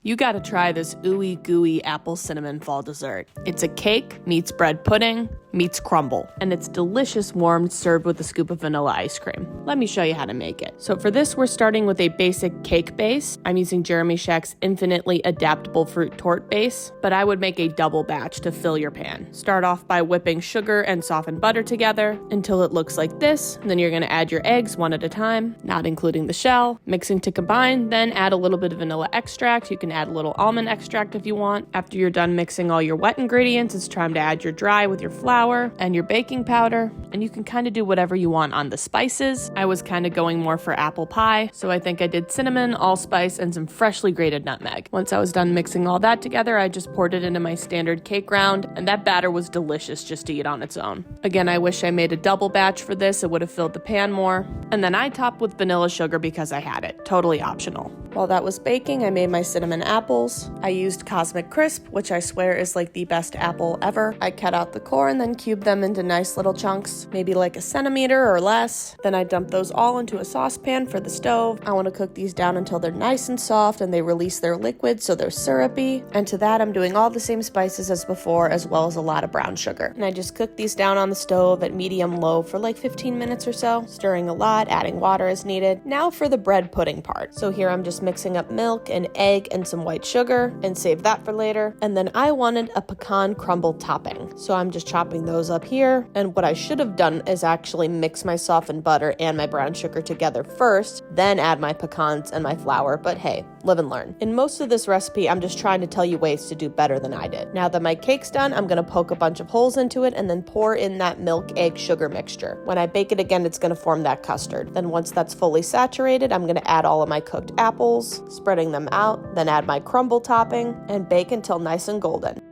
You gotta try this ooey gooey apple cinnamon fall dessert. It's a cake meets bread pudding meets crumble, and it's delicious warmed served with a scoop of vanilla ice cream. Let me show you how to make it. So for this, we're starting with a basic cake base. I'm using Jeremy Shack's infinitely adaptable fruit tort base, but I would make a double batch to fill your pan. Start off by whipping sugar and softened butter together until it looks like this. Then you're gonna add your eggs one at a time, not including the shell, mixing to combine, then add a little bit of vanilla extract. You can add a little almond extract if you want. After you're done mixing all your wet ingredients, it's time to add your dry with your flour and your baking powder, and you can kind of do whatever you want on the spices. I was kind of going more for apple pie, so I think I did cinnamon, allspice, and some freshly grated nutmeg. Once I was done mixing all that together, I just poured it into my standard cake round, and that batter was delicious just to eat on its own. Again, I wish I made a double batch for this. It would have filled the pan more. And then I topped with vanilla sugar because I had it. Totally optional. While that was baking, I made my cinnamon apples. I used Cosmic Crisp, which I swear is like the best apple ever. I cut out the core and then cubed them into nice little chunks, maybe like a centimeter or less. Then I dumped those all into a saucepan for the stove. I want to cook these down until they're nice and soft and they release their liquid so they're syrupy. And to that, I'm doing all the same spices as before, as well as a lot of brown sugar. And I just cook these down on the stove at medium-low for like 15 minutes or so, stirring a lot, adding water as needed. Now for the bread pudding part. So here I'm just mixing up milk and egg and some white sugar and save that for later. And then I wanted a pecan crumble topping. So I'm just chopping those up here. And what I should have done is actually mix my softened butter and my brown sugar together first, then add my pecans and my flour. But hey, live and learn. In most of this recipe, I'm just trying to tell you ways to do better than I did. Now that my cake's done, I'm gonna poke a bunch of holes into it and then pour in that milk, egg, sugar mixture. When I bake it again, it's gonna form that custard. Then once that's fully saturated, I'm gonna add all of my cooked apples, spreading them out, then add my crumble topping and bake until nice and golden.